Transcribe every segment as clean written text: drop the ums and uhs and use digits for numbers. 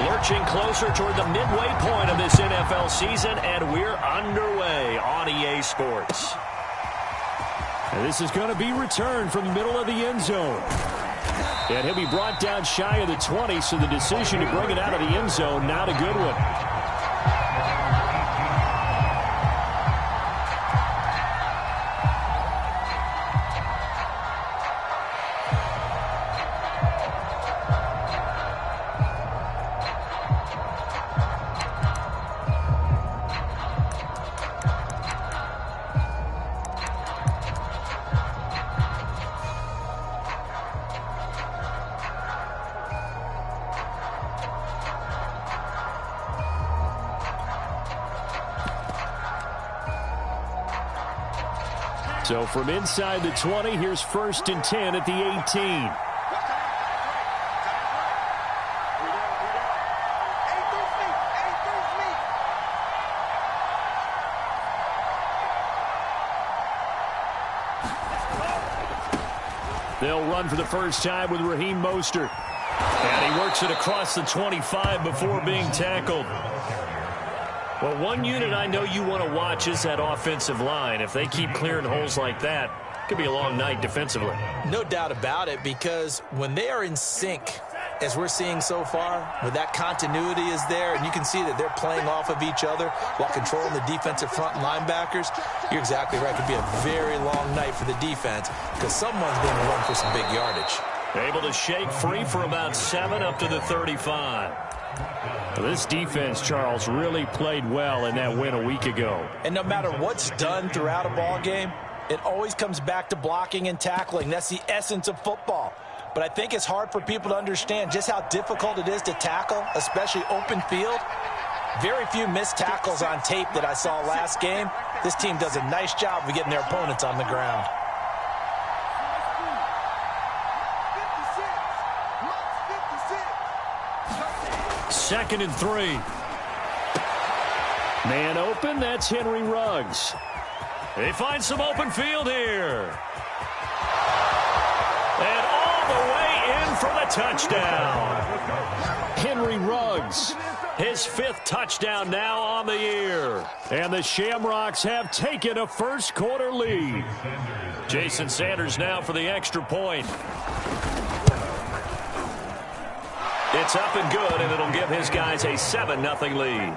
Lurching closer toward the midway point of this NFL season, and we're underway on EA Sports. And this is going to be returned from the middle of the end zone. And he'll be brought down shy of the 20, so the decision to bring it out of the end zone, not a good one. So from inside the 20, here's 1st and 10 at the 18. They'll run for the first time with Raheem Mostert. And he works it across the 25 before being tackled. Well, one unit I know you want to watch is that offensive line. If they keep clearing holes like that, it could be a long night defensively. No doubt about it, because when they are in sync, as we're seeing so far, where that continuity is there, and you can see that they're playing off of each other while controlling the defensive front linebackers, you're exactly right. It could be a very long night for the defense because someone's going to run for some big yardage. Able to shake free for about 7 up to the 35. This defense, Charles, really played well in that win a week ago. And no matter what's done throughout a ball game, it always comes back to blocking and tackling. That's the essence of football. But I think it's hard for people to understand just how difficult it is to tackle, especially open field. Very few missed tackles on tape that I saw last game. This team does a nice job of getting their opponents on the ground. Second and 3. Man open, that's Henry Ruggs. They find some open field here. And all the way in for the touchdown. Henry Ruggs. His 5th touchdown now on the year. And the Shamrocks have taken a first-quarter lead. Jason Sanders now for the extra point. It's up and good, and it'll give his guys a 7-0 lead.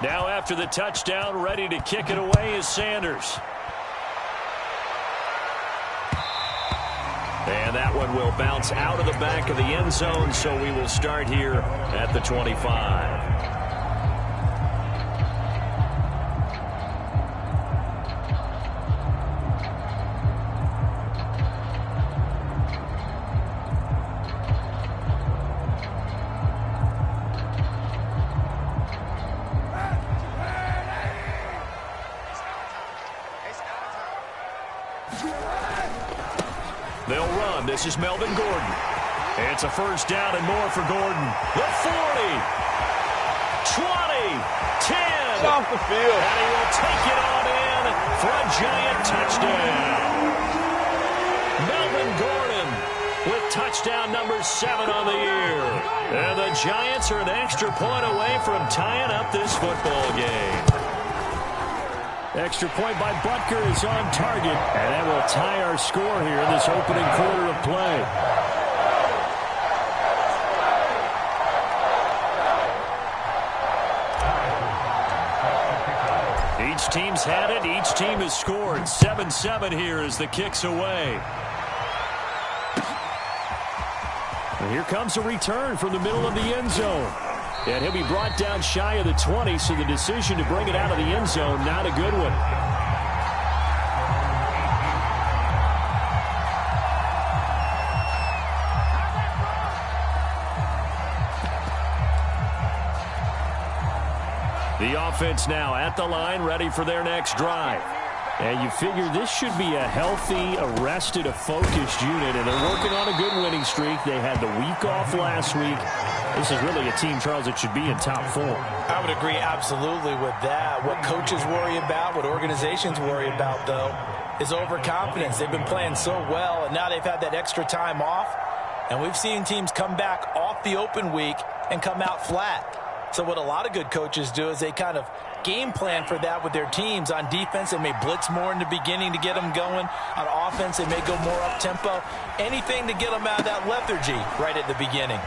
Now after the touchdown, ready to kick it away is Sanders. And that one will bounce out of the back of the end zone, so we will start here at the 25. They'll run. This is Melvin Gordon. It's a first down and more for Gordon. The 40, 20, 10. Off the field. And he will take it on in for a giant touchdown. Melvin Gordon with touchdown number 7 on the year. And the Giants are an extra point away from tying up this football game. Extra point by Butker is on target, and that will tie our score here in this opening quarter of play. Each team's had it. Each team has scored. 7-7 here as the kick's away. And here comes a return from the middle of the end zone. And he'll be brought down shy of the 20, so the decision to bring it out of the end zone, not a good one. The offense now at the line, ready for their next drive. And you figure this should be a healthy, arrested, a focused unit, and they're working on a good winning streak. They had the week off last week. This is really a team, Charles, that should be in top form. I would agree absolutely with that. What coaches worry about, what organizations worry about, though, is overconfidence. They've been playing so well, and now they've had that extra time off. And we've seen teams come back off the open week and come out flat. So what a lot of good coaches do is they kind of game plan for that with their teams. On defense, they may blitz more in the beginning to get them going. On offense, they may go more up-tempo. Anything to get them out of that lethargy right at the beginning.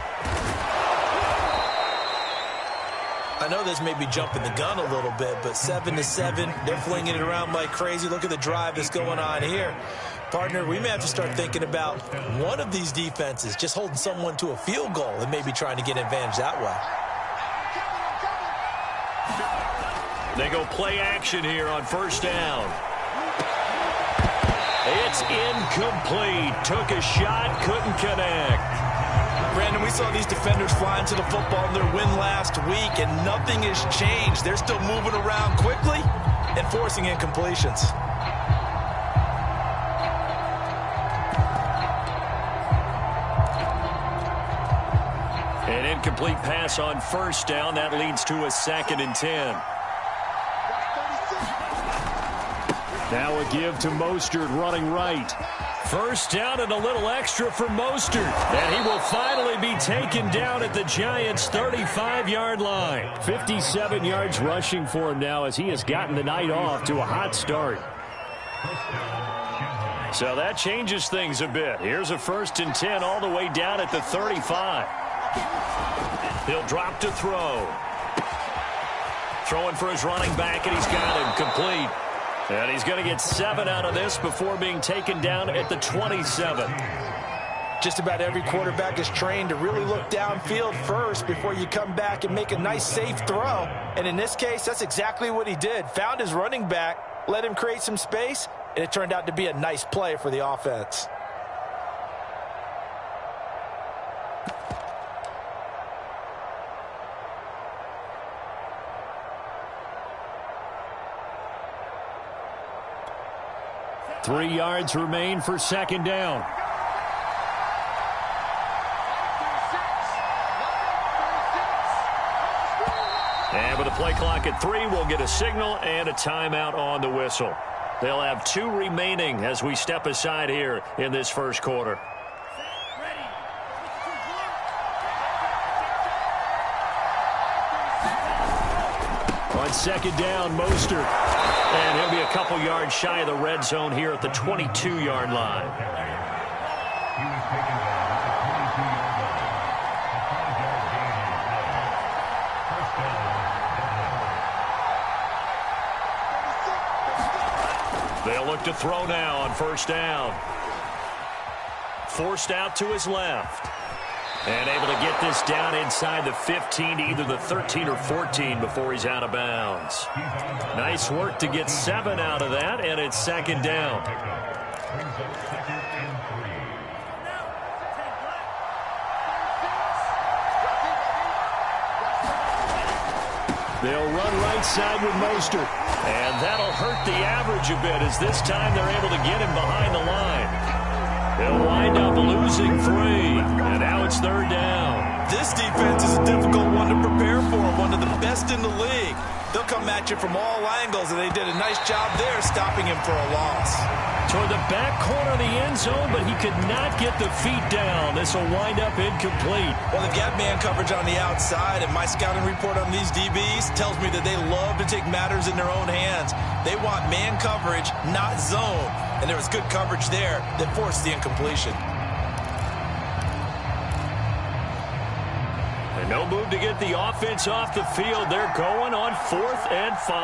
I know this may be jumping the gun a little bit, but 7-7, they're flinging it around like crazy. Look at the drive that's going on here. Partner, we may have to start thinking about one of these defenses just holding someone to a field goal and maybe trying to get an advantage that way. They go play action here on first down. It's incomplete. Took a shot, couldn't connect. Brandon, we saw these defenders flying to the football in their win last week, and nothing has changed. They're still moving around quickly and forcing incompletions. An incomplete pass on first down. That leads to a 2nd and 10. Now a give to Mostert running right. First down and a little extra for Mostert. And he will finally be taken down at the Giants' 35-yard line. 57 yards rushing for him now as he has gotten the night off to a hot start. So that changes things a bit. Here's a 1st and 10 all the way down at the 35. He'll drop to throw. Throwing for his running back, and he's got him complete. And he's going to get 7 out of this before being taken down at the 27. Just about every quarterback is trained to really look downfield first before you come back and make a nice, safe throw. And in this case, that's exactly what he did. Found his running back, let him create some space, and it turned out to be a nice play for the offense. Three yards remain for second down. And with the play clock at 3, we'll get a signal and a timeout on the whistle. They'll have 2 remaining as we step aside here in this first quarter. On second down, Mostert. And he'll be a couple yards shy of the red zone here at the 22-yard line. They'll look to throw now on first down. Forced out to his left. And able to get this down inside the 15 to either the 13 or 14 before he's out of bounds. Nice work to get 7 out of that, and it's second down. They'll run right side with Mostert. And that'll hurt the average a bit as this time they're able to get him behind the line. They'll wind up losing 3, and now it's third down. This defense is a difficult one to prepare for, one of the best in the league. They'll come at you from all angles, and they did a nice job there stopping him for a loss. Toward the back corner of the end zone, but he could not get the feet down. This will wind up incomplete. Well, they've got man coverage on the outside, and my scouting report on these DBs tells me that they love to take matters in their own hands. They want man coverage, not zone. And there was good coverage there that forced the incompletion. And no move to get the offense off the field. They're going on 4th and 5.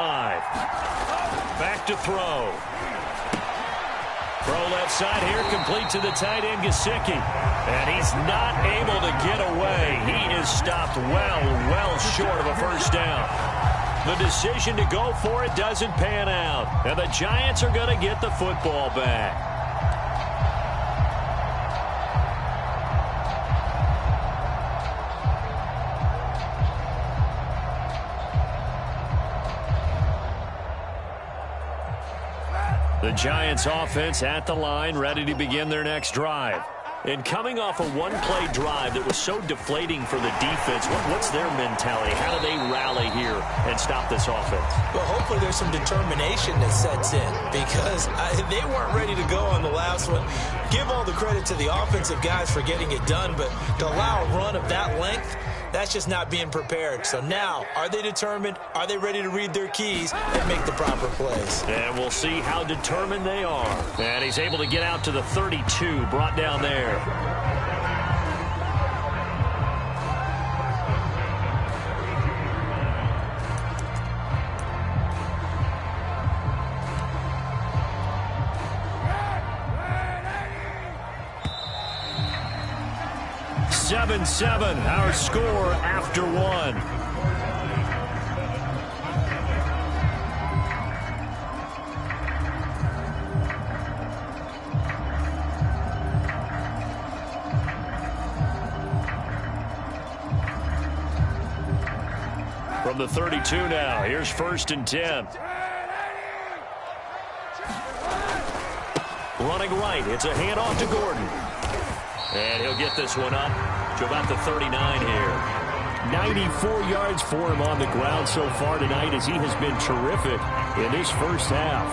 Back to throw. Throw left side here, complete to the tight end, Gesicki. And he's not able to get away. He is stopped well short of a first down. The decision to go for it doesn't pan out. And the Giants are going to get the football back. The Giants offense at the line, ready to begin their next drive. And coming off a one-play drive that was so deflating for the defense, what's their mentality? How do they rally here and stop this offense? Well, hopefully there's some determination that sets in because they weren't ready to go on the last one. Give all the credit to the offensive guys for getting it done, but to allow a run of that length, that's just not being prepared. So now, are they determined? Are they ready to read their keys and make the proper plays? And we'll see how determined they are. And he's able to get out to the 32, brought down there. Seven, our score after one. From the 32 now, here's 1st and 10. Running right, it's a handoff to Gordon. And he'll get this one up to about the 39 here. 94 yards for him on the ground so far tonight as he has been terrific in this first half.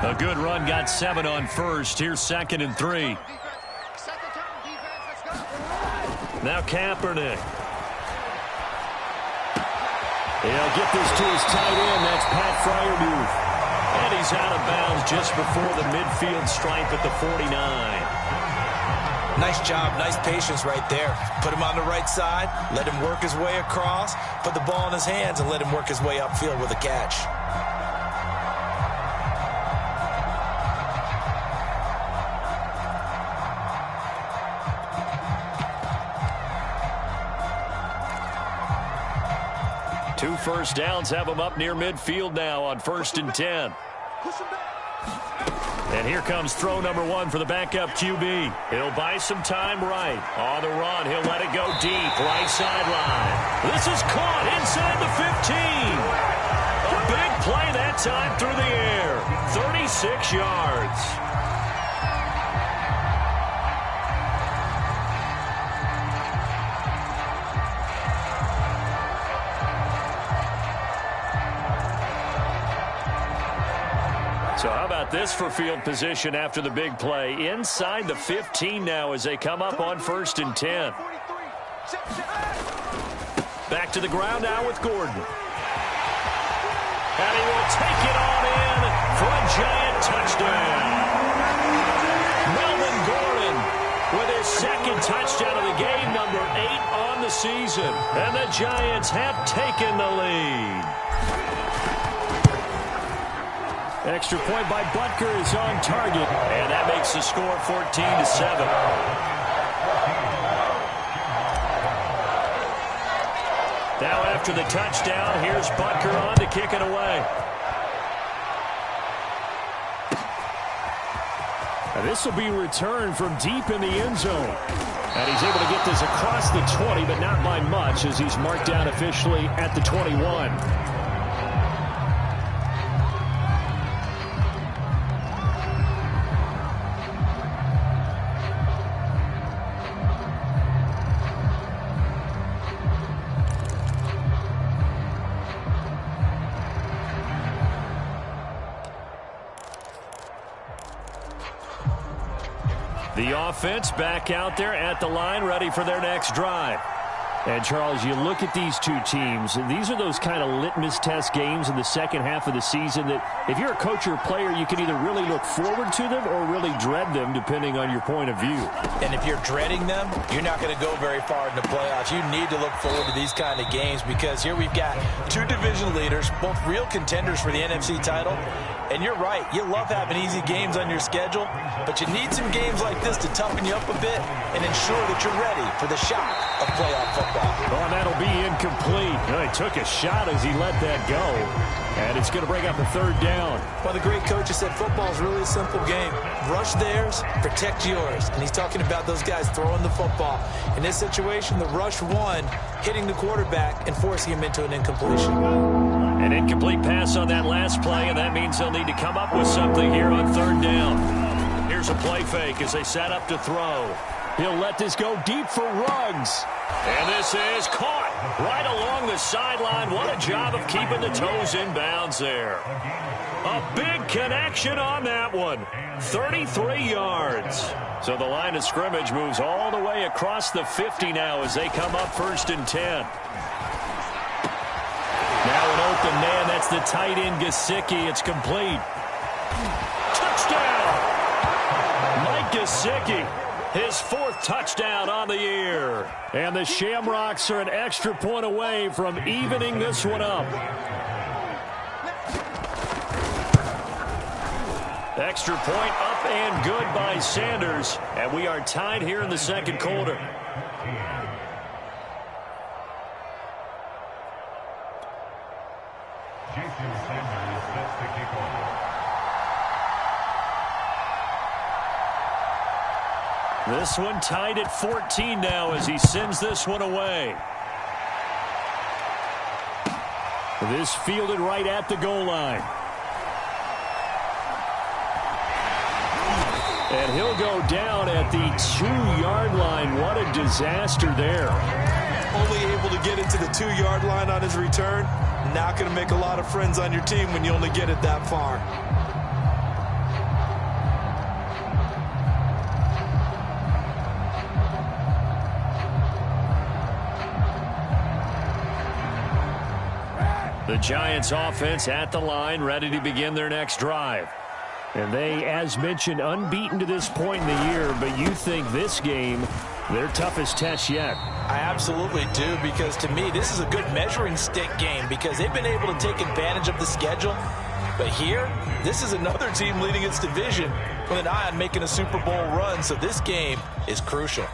A good run, got 7 on first. Here's 2nd and 3. Now Kaepernick. He'll get this to his tight end. That's Pat Fryermuth. And he's out of bounds just before the midfield stripe at the 49. Nice job, nice patience right there. Put him on the right side, let him work his way across, put the ball in his hands, and let him work his way upfield with a catch. Two first downs have him up near midfield now on 1st and 10. And here comes throw number 1 for the backup QB. He'll buy some time right. On the run, he'll let it go deep, right sideline. This is caught inside the 15. A big play that time through the air. 36 yards. So how about this for field position after the big play? Inside the 15 now as they come up on 1st and 10. Back to the ground now with Gordon. And he will take it on in for a Giant touchdown. Melvin Gordon with his 2nd touchdown of the game, number 8 on the season. And the Giants have taken the lead. Extra point by Butker is on target. And that makes the score 14-7. Now after the touchdown, here's Butker on to kick it away. And this will be returned from deep in the end zone. And he's able to get this across the 20, but not by much as he's marked down officially at the 21. The offense back out there at the line, ready for their next drive. And, Charles, you look at these two teams, and these are those kind of litmus test games in the second half of the season that if you're a coach or a player, you can either really look forward to them or really dread them, depending on your point of view. And if you're dreading them, you're not going to go very far in the playoffs. You need to look forward to these kind of games because here we've got two division leaders, both real contenders for the NFC title, And you're right. You love having easy games on your schedule, but you need some games like this to toughen you up a bit and ensure that you're ready for the shock of playoff football. Oh, and that'll be incomplete. He took a shot as he let that go. And it's going to bring up a third down. Well, the great coach has said football is really a simple game. Rush theirs, protect yours. And he's talking about those guys throwing the football. In this situation, the rush one, hitting the quarterback and forcing him into an incompletion. An incomplete pass on that last play, and that means they'll need to come up with something here on third down. Here's a play fake as they set up to throw. He'll let this go deep for Ruggs. And this is caught right along the sideline. What a job of keeping the toes in bounds there. A big connection on that one. 33 yards. So the line of scrimmage moves all the way across the 50 now as they come up 1st and 10. Now an open man. That's the tight end, Gesicki. It's complete. Touchdown! Mike Gesicki. His 4th touchdown on the year. And the Shamrocks are an extra point away from evening this one up. Extra point up and good by Sanders. And we are tied here in the second quarter. This one tied at 14 now as he sends this one away. This fielded right at the goal line. And he'll go down at the 2-yard line. What a disaster there. Only able to get it to the 2-yard line on his return. Not going to make a lot of friends on your team when you only get it that far. The Giants offense at the line, ready to begin their next drive. And they, as mentioned, unbeaten to this point in the year, but you think this game, their toughest test yet. I absolutely do, because to me, this is a good measuring stick game because they've been able to take advantage of the schedule. But here, this is another team leading its division with an eye on making a Super Bowl run, so this game is crucial.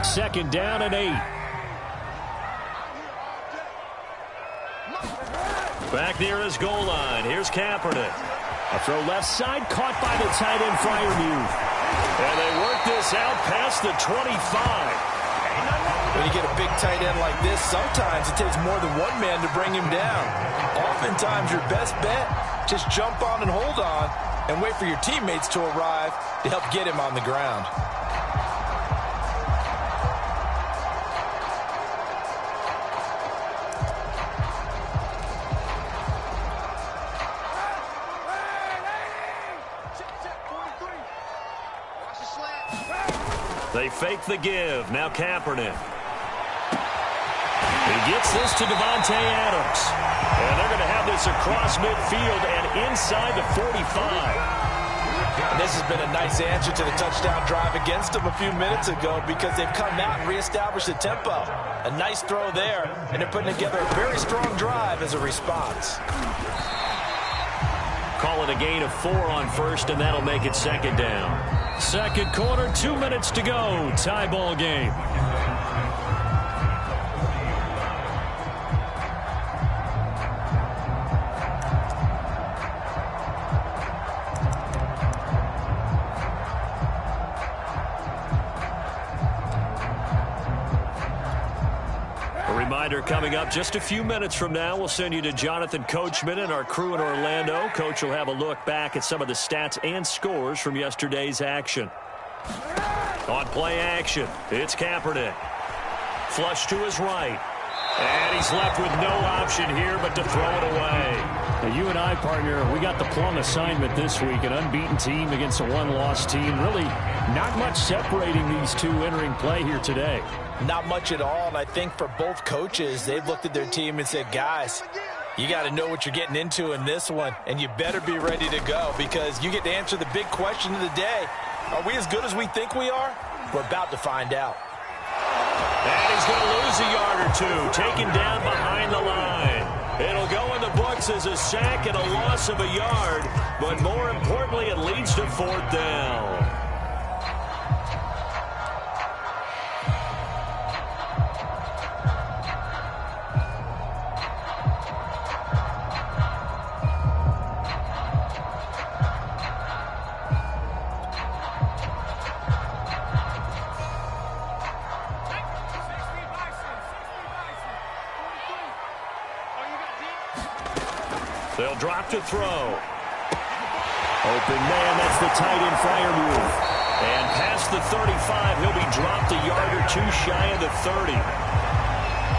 Second down and 8. Back near his goal line. Here's Kaepernick. A throw left side, caught by the tight end, Freiermuth. And they work this out past the 25. When you get a big tight end like this, sometimes it takes more than one man to bring him down. Oftentimes, your best bet, just jump on and hold on and wait for your teammates to arrive to help get him on the ground. They fake the give. Now Kaepernick. He gets this to Devontae Adams. And they're going to have this across midfield and inside the 45. And this has been a nice answer to the touchdown drive against them a few minutes ago because they've come out and reestablished the tempo. A nice throw there, and they're putting together a very strong drive as a response. Call it a gain of 4 on first, and that'll make it second down. Second quarter, 2 minutes to go. Tie ball game. Reminder coming up just a few minutes from now. We'll send you to Jonathan Coachman and our crew in Orlando. Coach will have a look back at some of the stats and scores from yesterday's action. On play action, it's Kaepernick. Flush to his right. And he's left with no option here but to throw it away. Now you and I, partner, we got the plum assignment this week. An unbeaten team against a one-loss team. Really not much separating these two entering play here today. Not much at all, and I think for both coaches, they've looked at their team and said, guys, you got to know what you're getting into in this one, and you better be ready to go because you get to answer the big question of the day. Are we as good as we think we are? We're about to find out. And he's going to lose a yard or two, taken down behind the line. It'll go in the books as a sack and a loss of a yard, but more importantly, it leads to 4th down. They'll drop to throw. Open man, that's the tight end flyer move. And past the 35, he'll be dropped a yard or two shy of the 30.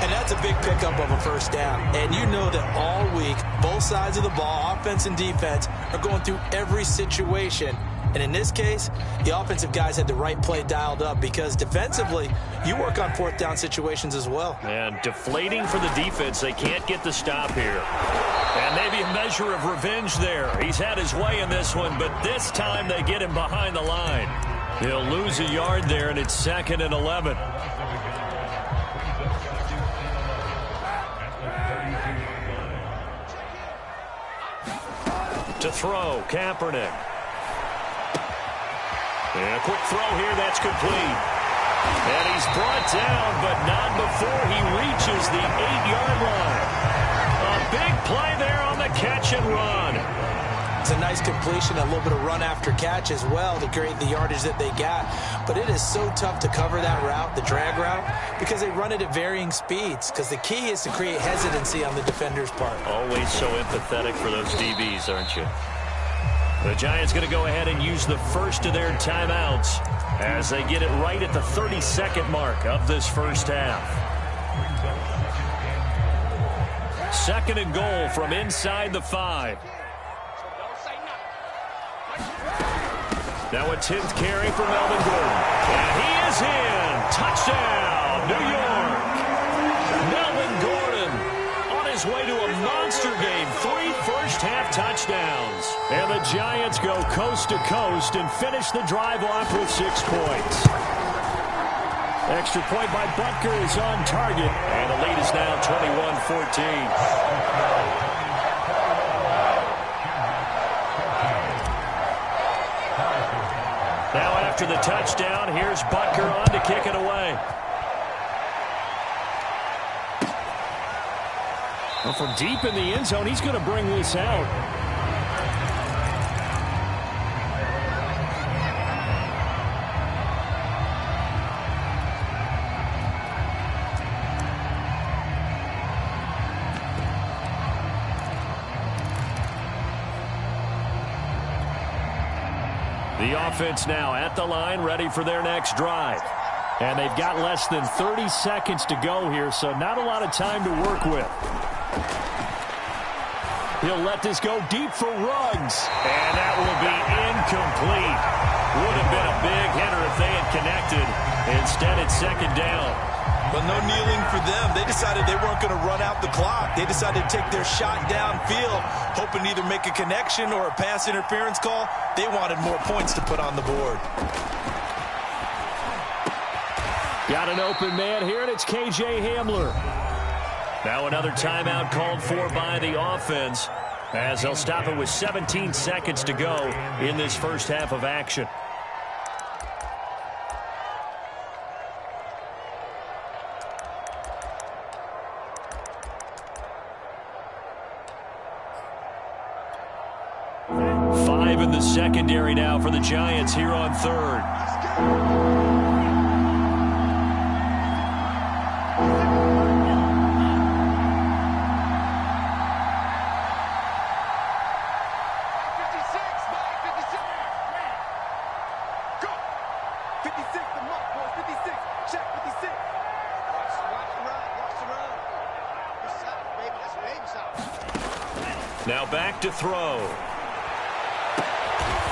And that's a big pickup of a 1st down. And you know that all week, both sides of the ball, offense and defense, are going through every situation. And in this case, the offensive guys had the right play dialed up because defensively, you work on 4th down situations as well. And deflating for the defense. They can't get the stop here. And maybe a measure of revenge there. He's had his way in this one, but this time they get him behind the line. He'll lose a yard there, and it's 2nd and 11. To throw, Kaepernick. And a quick throw here, that's complete. And he's brought down, but not before he reaches the 8-yard line. A big play there on the catch and run. It's a nice completion, a little bit of run after catch as well to create the yardage that they got. But it is so tough to cover that route, the drag route, because they run it at varying speeds. Because the key is to create hesitancy on the defender's part. Always so empathetic for those DBs, aren't you? The Giants going to go ahead and use the first of their timeouts as they get it right at the 32nd mark of this first half. 2nd and goal from inside the 5. Now a 10th carry for Melvin Gordon. And he is in. Touchdown, New York. Melvin Gordon on his way to a monster game. 3 first-half touchdowns. And the Giants go coast to coast and finish the drive off with 6 points. Extra point by Butker is on target. And the lead is now 21-14. Now after the touchdown, here's Butker on to kick it away. Well, from deep in the end zone, he's going to bring this out. The offense now at the line, ready for their next drive. And they've got less than 30 seconds to go here, so not a lot of time to work with. He'll let this go deep for Ruggs. And that will be incomplete. Would have been a big hitter if they had connected. Instead, it's 2nd down. But no kneeling for them. They decided they weren't going to run out the clock. They decided to take their shot downfield, hoping to either make a connection or a pass interference call. They wanted more points to put on the board. Got an open man here, and it's K.J. Hamler. Now another timeout called for by the offense, as they'll stop it with 17 seconds to go in this first half of action. In the secondary now for the Giants here on 3rd. Now back to throw.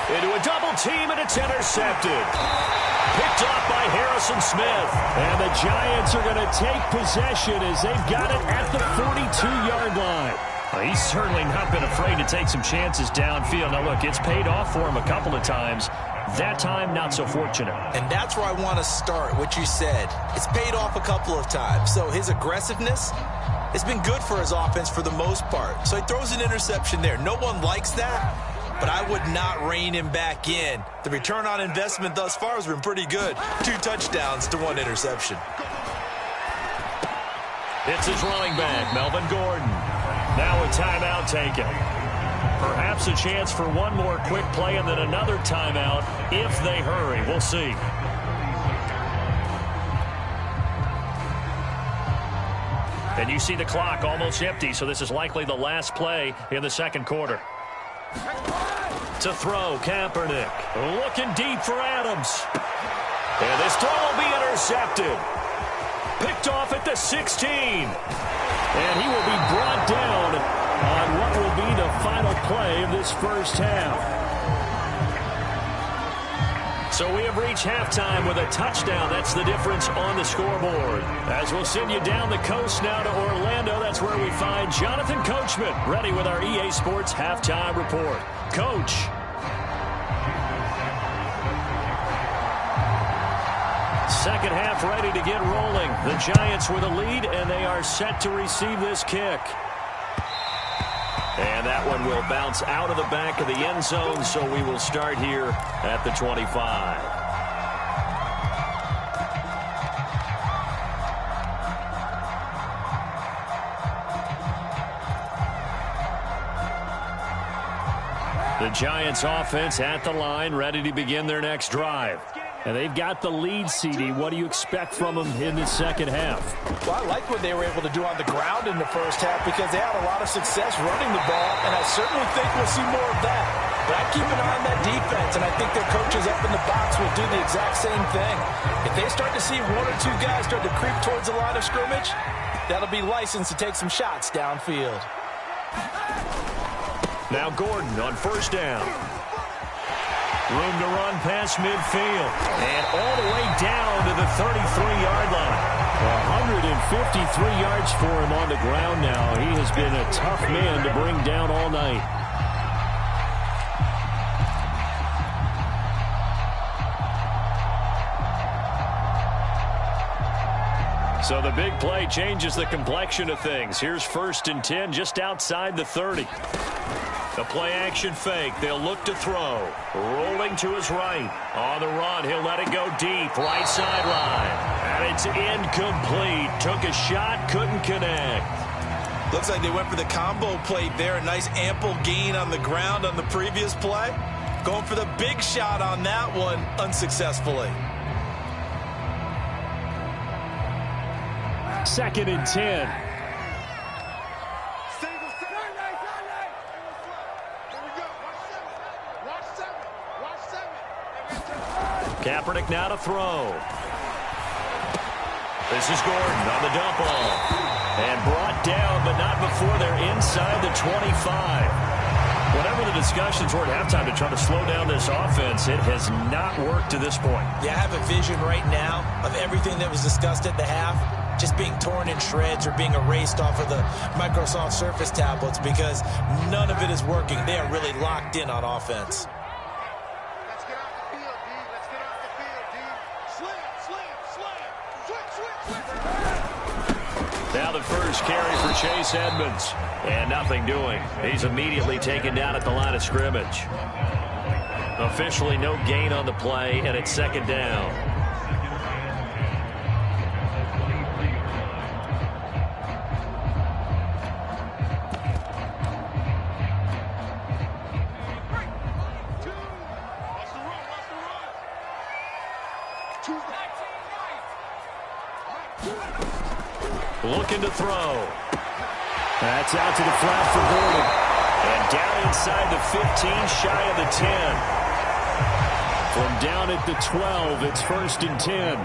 Into a double team, and it's intercepted. Picked off by Harrison Smith. And the Giants are going to take possession as they've got it at the 42-yard line. Well, he's certainly not been afraid to take some chances downfield. Now, look, it's paid off for him a couple of times. That time, not so fortunate. And that's where I want to start, what you said. It's paid off a couple of times. So his aggressiveness, it's been good for his offense for the most part. So he throws an interception there. No one likes that, but I would not rein him back in. The return on investment thus far has been pretty good. 2 touchdowns to 1 interception. It's his running back, Melvin Gordon. Now a timeout taken. Perhaps a chance for one more quick play and then another timeout if they hurry. We'll see. And you see the clock almost empty, so this is likely the last play in the second quarter. To throw, Kaepernick. Looking deep for Adams. And this throw will be intercepted. Picked off at the 16. And he will be brought down on what will be the final play of this first half. So we have reached halftime with a touchdown. That's the difference on the scoreboard. As we'll send you down the coast now to Orlando, that's where we find Jonathan Coachman, ready with our EA Sports Halftime Report. Coach. Second half ready to get rolling. The Giants with a lead, and they are set to receive this kick. And that one will bounce out of the back of the end zone, so we will start here at the 25. The Giants offense at the line, ready to begin their next drive. And they've got the lead, CD. What do you expect from them in the second half? Well, I like what they were able to do on the ground in the first half because they had a lot of success running the ball, and I certainly think we'll see more of that. But I keep an eye on that defense, and I think their coaches up in the box will do the exact same thing. If they start to see 1 or 2 guys start to creep towards the line of scrimmage, that'll be licensed to take some shots downfield. Now Gordon on first down. Room to run past midfield. And all the way down to the 33-yard line. 153 yards for him on the ground now. He has been a tough man to bring down all night. So the big play changes the complexion of things. Here's 1st and 10 just outside the 30. The play-action fake. They'll look to throw. Rolling to his right. On the run, he'll let it go deep. Right sideline. And it's incomplete. Took a shot, couldn't connect. Looks like they went for the combo plate there. A nice ample gain on the ground on the previous play. Going for the big shot on that one unsuccessfully. 2nd and 10. Kaepernick now to throw. This is Gordon on the dump off. And brought down, but not before they're inside the 25. Whatever the discussions were at halftime to try to slow down this offense, it has not worked to this point. Yeah, I have a vision right now of everything that was discussed at the half just being torn in shreds or being erased off of the Microsoft Surface tablets because none of it is working. They are really locked in on offense. Now the first carry for Chase Edmonds. And nothing doing. He's immediately taken down at the line of scrimmage. Officially no gain on the play, and it's 2nd down. Looking to throw. That's out to the flat for Gordon. And down inside the 15, shy of the 10. From down at the 12, it's 1st and 10.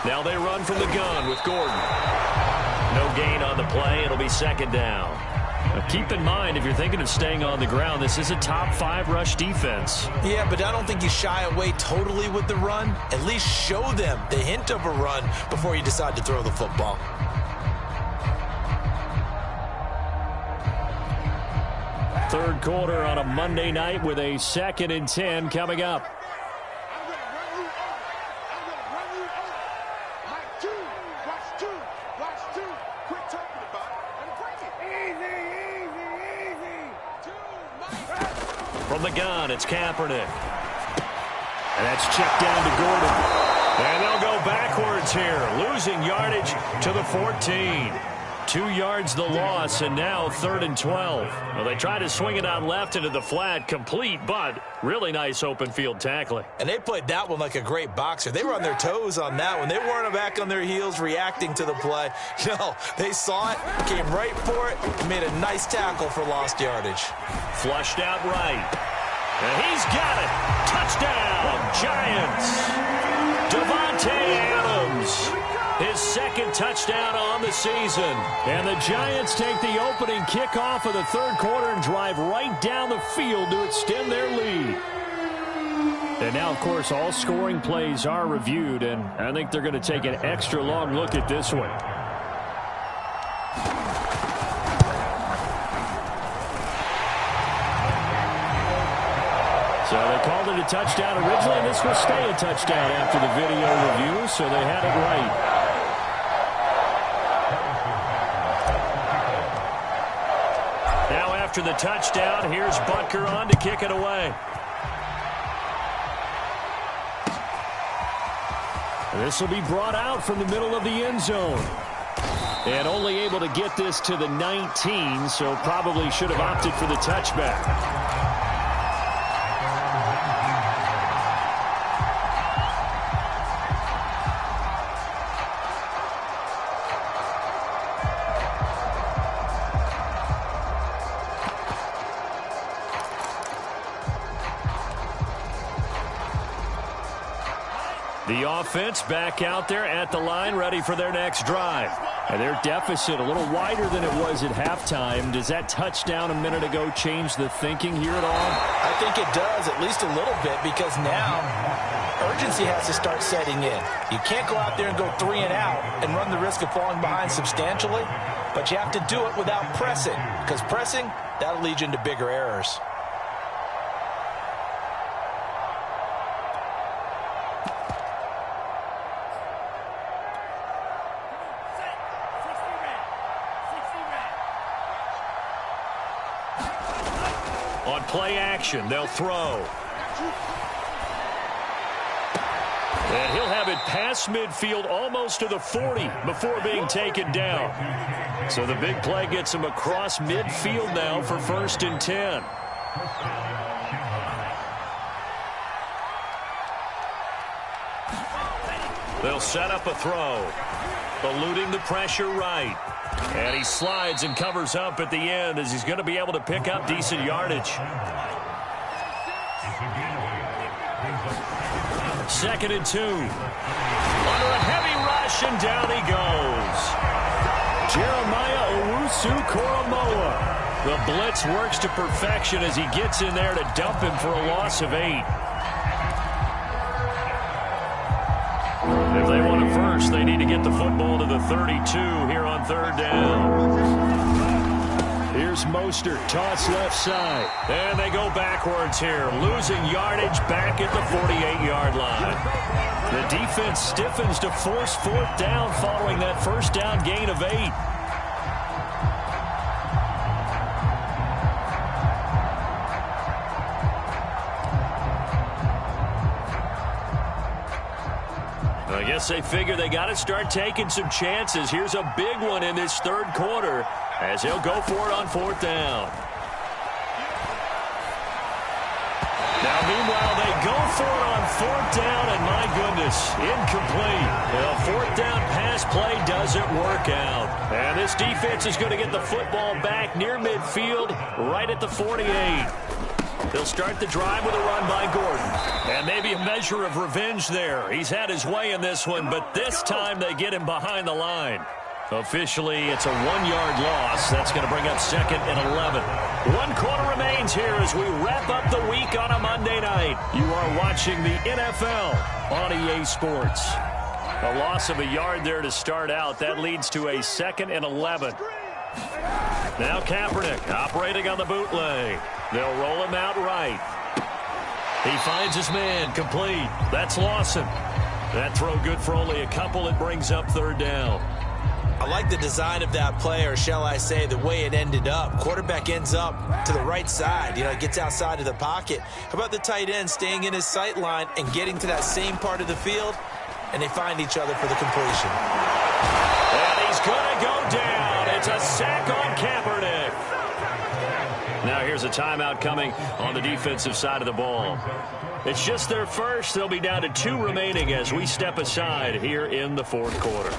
Now they run from the gun with Gordon. No gain on the play. It'll be 2nd down. Now keep in mind, if you're thinking of staying on the ground, this is a top 5 rush defense. Yeah, but I don't think you shy away totally with the run. At least show them the hint of a run before you decide to throw the football. third quarter on a Monday night with a 2nd and 10 coming up. From the gun, it's Kaepernick. And that's checked down to Gordon. And they'll go backwards here, losing yardage to the 14. 2 yards the loss, and now 3rd and 12. Well, they tried to swing it out left into the flat, complete, but really nice open field tackling. And they played that one like a great boxer. They were on their toes on that one. They weren't back on their heels reacting to the play. No, they saw it, came right for it, and made a nice tackle for lost yardage. Flushed out right. And he's got it. Touchdown, Giants. Devontae Adams. His 2nd touchdown on the season. And the Giants take the opening kickoff of the third quarter and drive right down the field to extend their lead. And now, of course, all scoring plays are reviewed, and I think they're going to take an extra long look at this one. So they called it a touchdown originally, and this will stay a touchdown after the video review, so they had it right. Now after the touchdown, here's Butker on to kick it away. This will be brought out from the middle of the end zone. And only able to get this to the 19, so probably should have opted for the touchback. The offense back out there at the line, ready for their next drive. And their deficit a little wider than it was at halftime. Does that touchdown a minute ago change the thinking here at all? I think it does, at least a little bit, because now urgency has to start setting in. You can't go out there and go 3 and out and run the risk of falling behind substantially, but you have to do it without pressing, because pressing, that'll lead you into bigger errors. On play action, they'll throw. And he'll have it past midfield almost to the 40 before being taken down. So the big play gets him across midfield now for 1st and 10. They'll set up a throw. Eluding the pressure right. And he slides and covers up at the end as he's going to be able to pick up decent yardage. 2nd and 2. Under a heavy rush, and down he goes. Jeremiah Owusu-Koramoah. The blitz works to perfection as he gets in there to dump him for a loss of 8. If they want it first, they need to get the football to the 32 here on 3rd down. Here's Mostert, toss left side. And they go backwards here, losing yardage back at the 48-yard line. The defense stiffens to force 4th down following that 1st down gain of 8. I guess they figure they got to start taking some chances. Here's a big one in this 3rd quarter as he'll go for it on 4th down. Now, meanwhile, they go for it on 4th down, and my goodness, incomplete. The 4th down pass play doesn't work out. And this defense is going to get the football back near midfield, right at the 48. They'll start the drive with a run by Gordon. And maybe a measure of revenge there. He's had his way in this one, but this time they get him behind the line. Officially, it's a 1-yard loss. That's going to bring up 2nd and 11. 1 quarter remains here as we wrap up the week on a Monday night. You are watching the NFL on EA Sports. A loss of a yard there to start out. That leads to a 2nd and 11. Now Kaepernick operating on the bootleg. They'll roll him out right. He finds his man, complete. That's Lawson. That throw good for only a couple. It brings up third down. I like the design of that play, or shall I say the way it ended up. Quarterback ends up to the right side. Gets outside of the pocket. How about the tight end staying in his sight line and getting to that same part of the field? And they find each other for the completion. And he's going to go down. It's a sack on Kaepernick. Now here's a timeout coming on the defensive side of the ball. It's just their first. They'll be down to 2 remaining as we step aside here in the fourth quarter.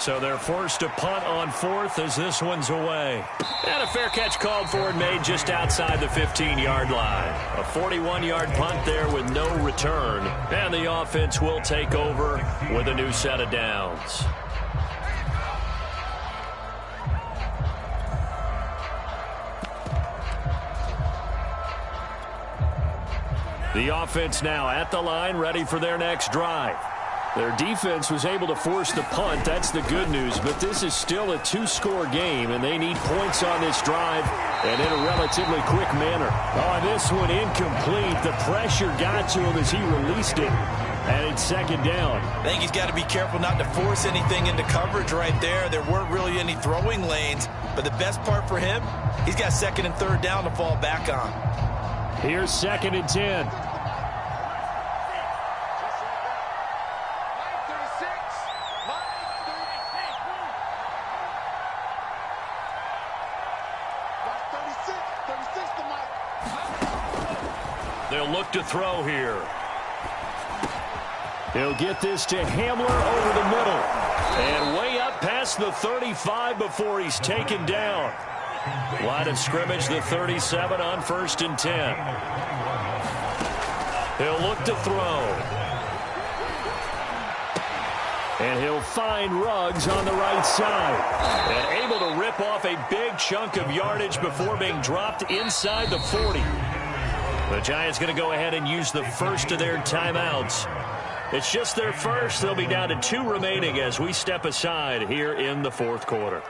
So they're forced to punt on fourth as this one's away. And a fair catch called for and made just outside the 15-yard line. A 41-yard punt there with no return. And the offense will take over with a new set of downs. The offense now at the line, ready for their next drive. Their defense was able to force the punt. That's the good news. But this is still a 2-score game, and they need points on this drive and in a relatively quick manner. Oh, and this one incomplete. The pressure got to him as he released it, and it's second down. I think he's got to be careful not to force anything into coverage right there. There weren't really any throwing lanes. But the best part for him, he's got second and third down to fall back on. Here's second and 10. They'll look to throw here. He'll get this to Hamler over the middle. And way up past the 35 before he's taken down. Line of scrimmage, the 37 on 1st and 10. He'll look to throw. And he'll find Ruggs on the right side. And able to rip off a big chunk of yardage before being dropped inside the 40. The Giants going to go ahead and use the first of their timeouts. It's just their first. They'll be down to 2 remaining as we step aside here in the fourth quarter.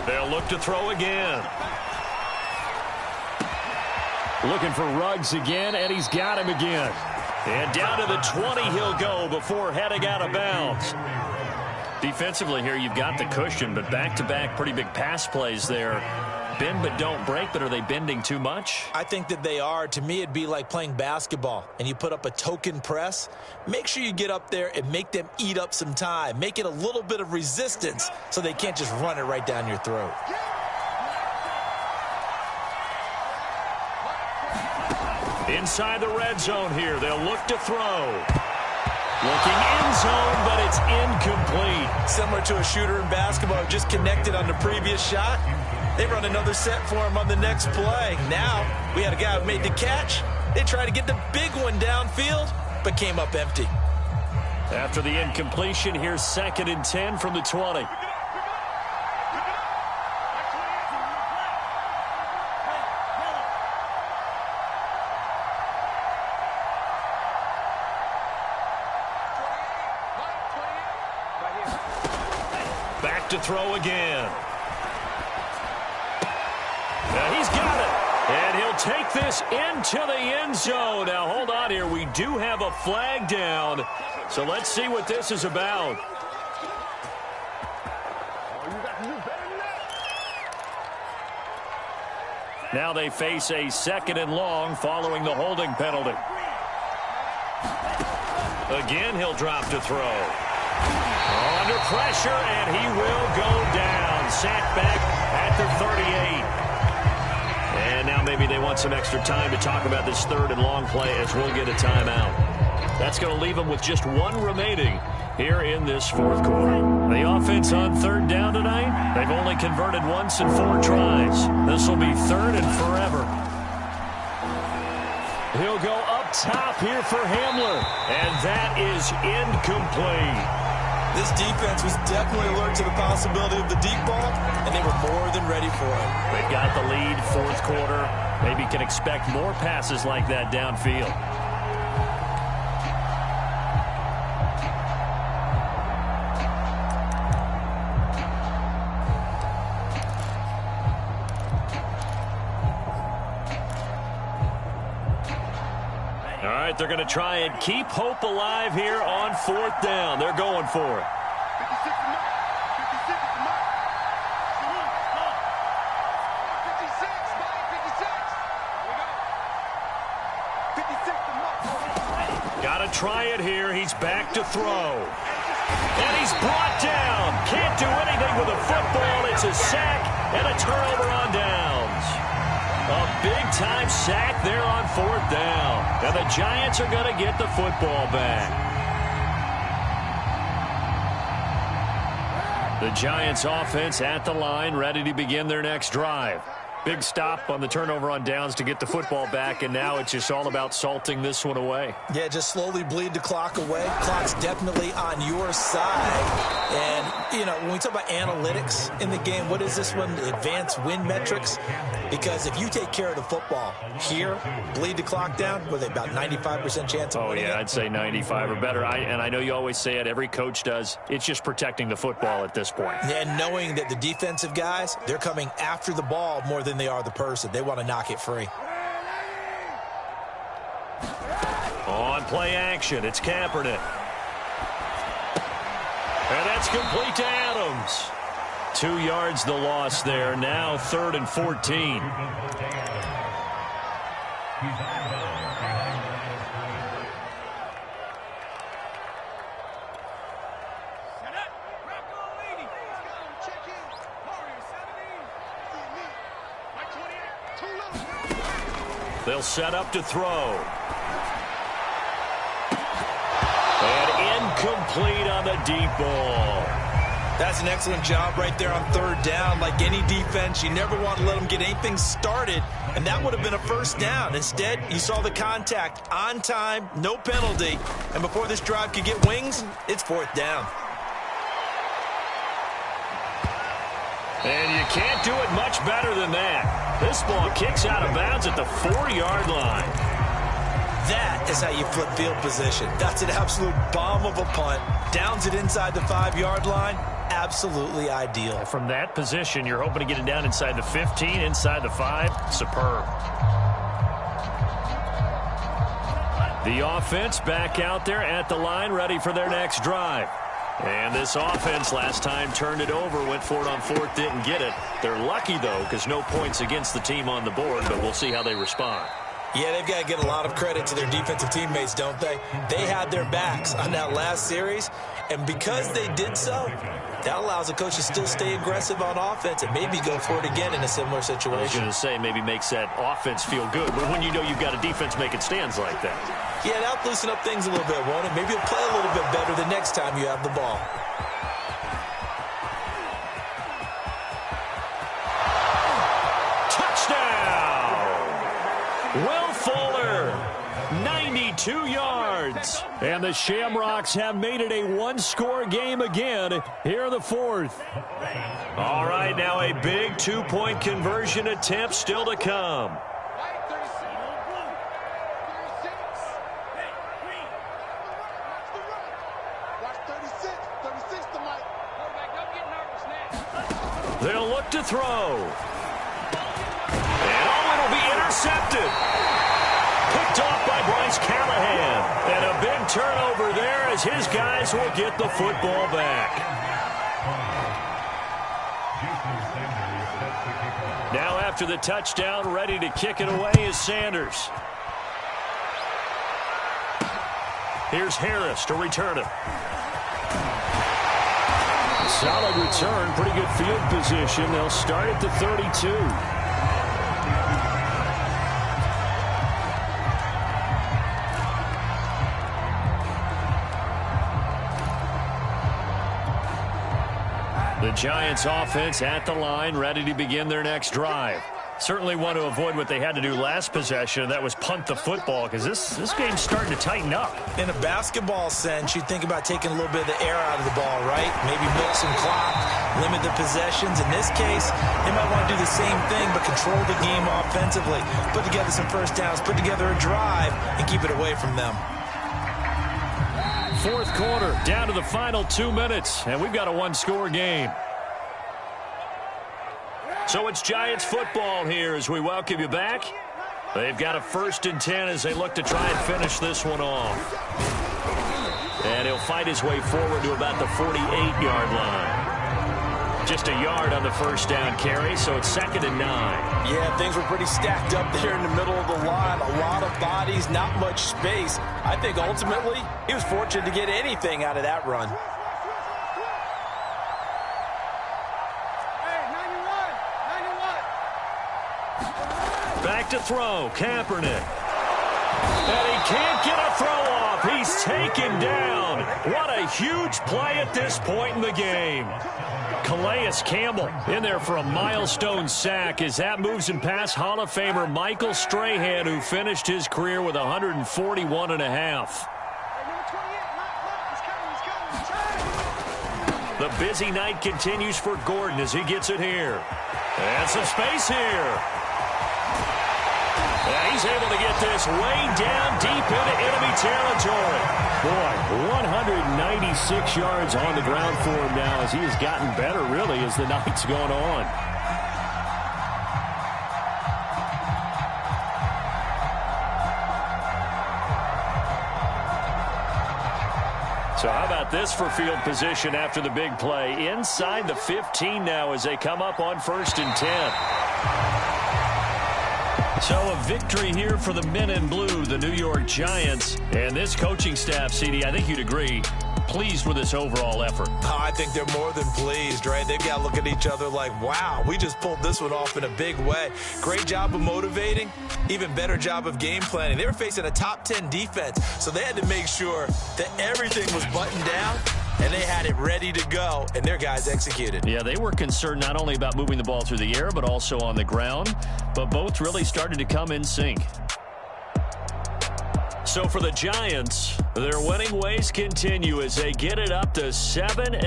They'll look to throw again. Looking for Ruggs again, and he's got him again. And down to the 20 he'll go before heading out of bounds. Defensively here, you've got the cushion, but back-to-back pretty big pass plays there. Bend but don't break, but are they bending too much? I think that they are. To me, it'd be like playing basketball, and you put up a token press. Make sure you get up there and make them eat up some time. Make it a little bit of resistance so they can't just run it right down your throat. Inside the red zone here, they'll look to throw. Looking end zone, but it's incomplete. Similar to a shooter in basketball, just connected on the previous shot. They run another set for him on the next play. Now, we had a guy who made the catch. They tried to get the big one downfield, but came up empty. After the incompletion, here's 2nd and 10 from the 20. Back to throw again. Now he's got it. And he'll take this into the end zone. Now, hold on here. We do have a flag down. So let's see what this is about. Now they face a 2nd and long following the holding penalty. Again, he'll drop to throw. Under pressure, and he will go down. Sacked back at the 38. And now maybe they want some extra time to talk about this 3rd and long play as we'll get a timeout. That's going to leave them with just 1 remaining here in this 4th quarter. The offense on 3rd down tonight, they've only converted once in 4 tries. This will be 3rd and forever. He'll go up top here for Hamler. And that is incomplete. This defense was definitely alert to the possibility of the deep ball, and they were more than ready for it. They've got the lead, fourth quarter. Maybe can expect more passes like that downfield. All right, they're going to try and keep hope alive here on fourth down. They're going for it. Got to try it here. He's back to throw. And he's brought down. Can't do anything with the football. It's a sack and a turnover on downs. A big-time sack there on fourth down. And the Giants are going to get the football back. The Giants offense at the line, ready to begin their next drive. Big stop on the turnover on downs to get the football back, and now it's just all about salting this one away. Yeah, just slowly bleed the clock away. Clock's definitely on your side. And, you know, when we talk about analytics in the game, what is this one? Advanced win metrics? Because if you take care of the football here, bleed the clock down, with about 95% chance of winning it. I'd say 95 or better. And I know you always say it, every coach does. It's just protecting the football at this point. And knowing that the defensive guys, they're coming after the ball more than they are the person. They want to knock it free. On play action, it's Kaepernick. And that's complete to Adams. 2 yards the loss there. Now 3rd and 14. They'll set up to throw. And incomplete on the deep ball. That's an excellent job right there on 3rd down. Like any defense, you never want to let them get anything started, and that would have been a first down. Instead, you saw the contact on time, no penalty, and before this drive could get wings, it's 4th down. And you can't do it much better than that. This ball kicks out of bounds at the 4-yard line. That is how you flip field position. That's an absolute bomb of a punt. Downs it inside the 5-yard line. Absolutely ideal. From that position, you're hoping to get it down inside the 15, inside the 5. Superb. The offense back out there at the line, ready for their next drive. And this offense last time turned it over, went for it on 4th, didn't get it. They're lucky, though, because no points against the team on the board, but we'll see how they respond. Yeah, they've got to get a lot of credit to their defensive teammates, don't they? They had their backs on that last series, and because they did so, that allows the coach to still stay aggressive on offense and maybe go for it again in a similar situation. I was going to say, maybe makes that offense feel good, but when you know you've got a defense making stands like that. Yeah, that'll loosen up things a little bit, won't it? Maybe you'll play a little bit better the next time you have the ball. Will Fuller, 92 yards. And the Shamrocks have made it a one-score game again here in the 4th. All right, now a big 2-point conversion attempt still to come. They'll look to throw. It'll be intercepted. Picked off by Bryce Callahan. And a big turnover there as his guys will get the football back. Now after the touchdown, ready to kick it away is Sanders. Here's Harris to return it. Solid return, pretty good field position. They'll start at the 32. The Giants offense at the line, ready to begin their next drive. Certainly want to avoid what they had to do last possession. That was punt the football, because this game's starting to tighten up. In a basketball sense, you think about taking a little bit of the air out of the ball, right? Maybe milk some clock, limit the possessions. In this case, they might want to do the same thing, but control the game offensively. Put together some first downs, put together a drive, and keep it away from them. Fourth quarter, down to the final 2 minutes, and we've got a one-score game. So it's Giants football here as we welcome you back. They've got a 1st and 10 as they look to try and finish this one off. And he'll fight his way forward to about the 48-yard line. Just a yard on the first down carry, so it's 2nd and 9. Yeah, things were pretty stacked up there in the middle of the line. A lot of bodies, not much space. I think ultimately he was fortunate to get anything out of that run. Back to throw, Kaepernick. And he can't get a throw off. He's taken down. What a huge play at this point in the game. Calais Campbell in there for a milestone sack as that moves him past Hall of Famer Michael Strahan, who finished his career with 141.5. The busy night continues for Gordon as he gets it here. And some space here. Yeah, he's able to get this way down deep into enemy territory. Boy, 196 yards on the ground for him now as he has gotten better, really, as the night's gone on. So how about this for field position after the big play? Inside the 15 now as they come up on 1st and 10. So a victory here for the men in blue, the New York Giants. And this coaching staff, CD, I think you'd agree, pleased with this overall effort. I think they're more than pleased, right? They've got to look at each other like, wow, we just pulled this one off in a big way. Great job of motivating, even better job of game planning. They were facing a top 10 defense, so they had to make sure that everything was buttoned down, and they had it ready to go, and their guys executed. Yeah, they were concerned not only about moving the ball through the air, but also on the ground, but both really started to come in sync. So for the Giants, their winning ways continue as they get it up to 7-0,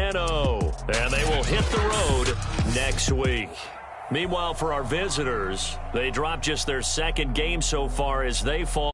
and they will hit the road next week. Meanwhile, for our visitors, they dropped just their 2nd game so far as they fall